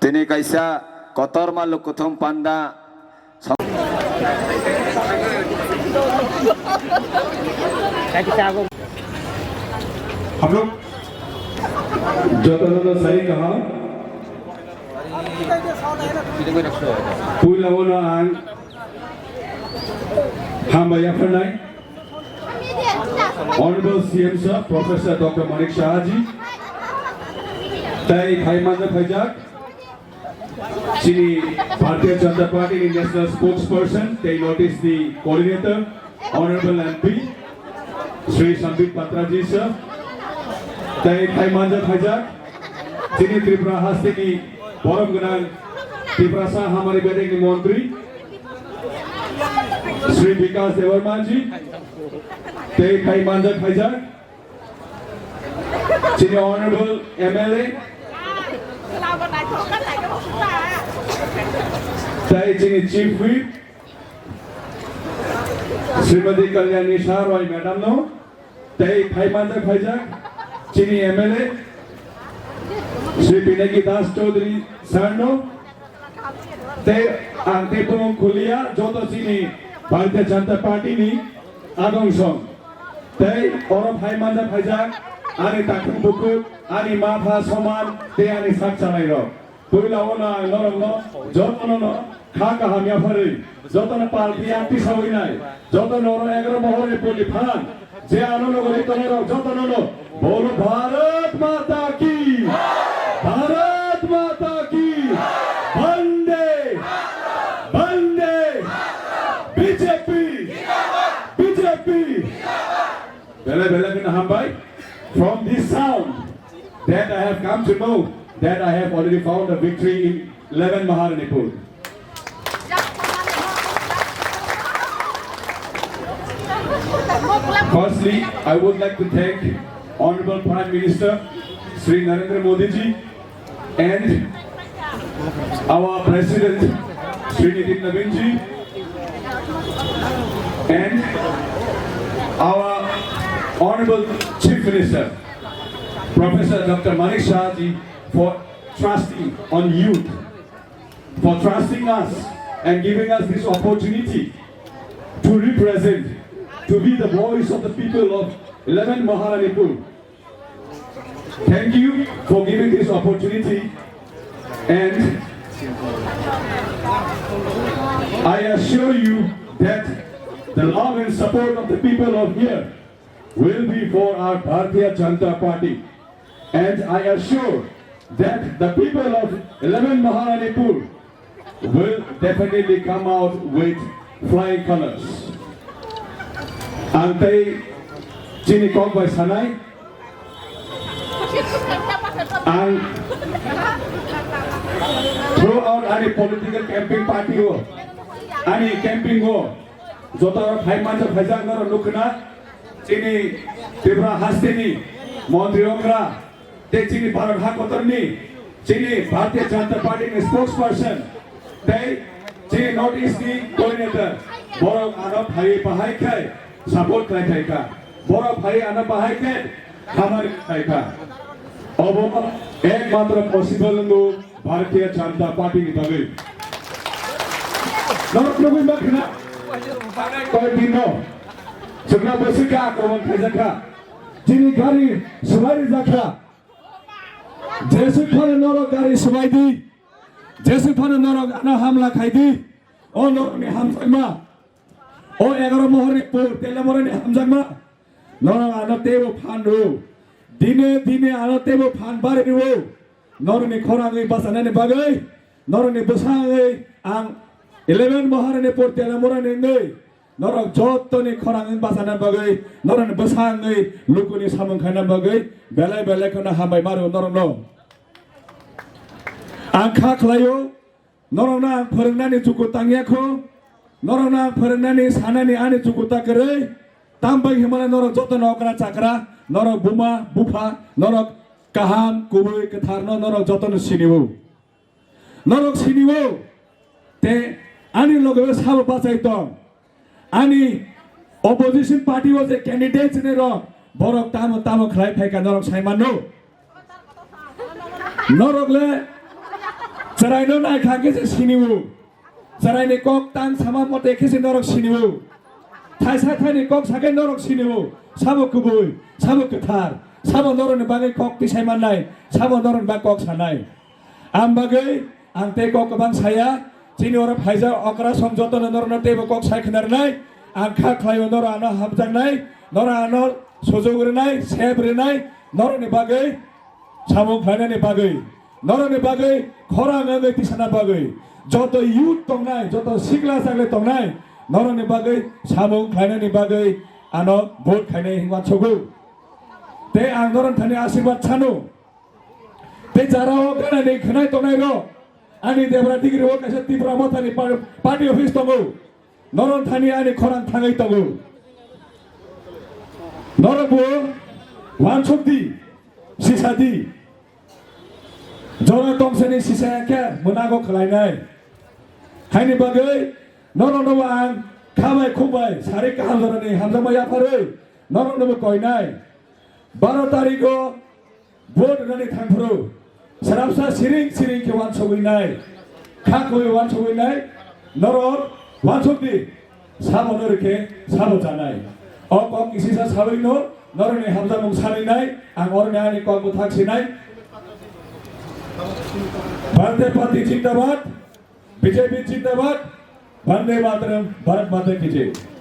Tini kaisa kotor malu kuthum panda हम लोग जो सही कहा पुल लगोना आन हम भैया फरनाई Honorable CM Sir Professor Dr. Manik Shah ji Tai Khaimanda Khajak Shri Bharatiya Janata Party National Spokesperson they notice the coordinator Honorable MP Shri Sambit Patra ji sir Tai Khaimanda Khajak Shri Tripura Hastini Borom Gunan Tripura Sa हमारे बेटे के मंत्री श्री विकास देवर्मा जी ते Khaimanda Khajak Shri Honorable MLA Tai Shri Chief Whip Srimati Kalyani Shah Roy Madam no Tai Khaimanda Khajak Shri MLA Shri Pinaki Das Chaudhary Sir no Tai Ante Pumong Khulia Joto Shri Bharatiya Janata Party ni Agong Song Tai Oro Khaimanda Khajak Ani Takung Bukut Ani Mapha Soman Te Ani Sak Chanai Ro Puila Ona Norong no Joto no Khaka Hamya Phari Joto na Party Anti Sawinai Joto no Egro Mohore Puli Phan Je Ano no Gori Tone Ro Joto no Bolo Bharat Mata Ki Bharat Mata Ki Bande Bande BJP BJP Bela Bela Kina Hambai From this sound that I have come to know that I have already found a victory in 11 Maharanipur. Firstly, I would like to thank Honorable Prime Minister Sri Narendra Modi ji and our President Sri Nitin Nabin ji and our Honorable Chief Minister Professor Dr. Manik Shah ji for trusting on youth, for trusting us and giving us this opportunity to represent, to be the voice of the people of 11 Maharanipur. Thank you for giving this opportunity, and I assure you that the love and support of the people of here will be for our Bharatiya Janata Party. And I assure that the people of 11 Maharanipur will definitely come out with flying colors. Antai Chini Kong by Sanai and throughout any political camping party or any camping or Jota Khaimanda Khajak or Lukna Chini Tripura Hastini Mondri Ongra Te Chini Bharat Hakotarni Chini Bharatiya Janata Party spokesperson Te Chini Notice the coordinator Borok Anop Hai Pahai Kai Support Kai Ka Borok Hai Anop Pahai Kai Hamar Kai Ka Obo Ek Matra possible no Bharatiya Janata Party ni Tabil Norok Nubin Bakna Koi Dino Sugna Basika Akraman Khajaka Chini Gari Subari Zakha Jesu Khana Norok Gari Subaidi Jesu Khana Norok Ana Hamla Khaidi O Norok ni Hamzagma O Egaro Mohori Pur Telamore ni Hamzagma Norok Ana Tebo Phandu Dine Dine Ana Tebo Phan Bari Niwo Norok ni Khorangi Basana ni Bagai Norok ni Basangai Ang 11 Maharanipur Telamore ni Ngai Norok Joto ni Khorangi Basana Bagai Norok ni Basangai Lukuni Samang Khana Bagai Belai Belai Kana Hambai Maru Norok no Angka Klayo Norok na Pharangnani Chukutangya Norok na Pharangnani Sanani Ani Chukuta Kare Tambai Himala Norok Joto Nokra Chakra Norok Buma Bupa Norok Kaham Kubui Katharno Norok Joto no Siniwu Norok Siniwu Te Ani Logo Sabo Basaitong Ani opposition party was a candidate in Iraq Borok Tamo Tamo Krai Peka Norok Saimano Norok Le Sarai no nai khake se siniu. Sarai ni kok tan sama mote kese norok siniu. Thai sa thai ni kok sake norok siniu. Sabo kubui, sabo ketar, sabo noron ni bagai kok ti saiman nai, sabo noron ba kok sanai. Am bagai ang te kok kabang saya, sini orang phaisa okra somjoto noron te kok sai khenar nai, ang kha khlai noron ano hamjang nai, noron ano sojogre nai, sebre nai, noron ni bagai samung khlai ni bagai. 너런의 바의 거랑의 티사나 바의 저도 이웃 동나이 저도 시글라사글 동나이 너런의 바의 사몽 가는의 바의 아너 못 가네 힘과 초구 대 안너런 타네 아시바 차누 대 자라오 가나네 그나이 동나이로 아니 대브라 디그리 오카서 티브라 못하니 파티 오피스 동구 너런 타니 아니 거랑 탕의 동구 너런 뭐 완촉디 시사디 Jangan tong seni sisa ke menago kelainan. Hai ni bagai, nono nono ang kamai kubai, sari kahal nono ni hamzah maya paru, nono nono koinai. 12 tariko, board nani thangpuru, sarapsa siring ke wan chowinai, kakoi wan chowinai, nono wan chowdi, sabo nono ke sabo janai. Kong isisa sabino, nono ni hamzah mung sarinai, ang orang ni ani kong mutak sinai. भारतीय party जिंदाबाद BJP जिंदाबाद वंदे मातरम भारत माता की जय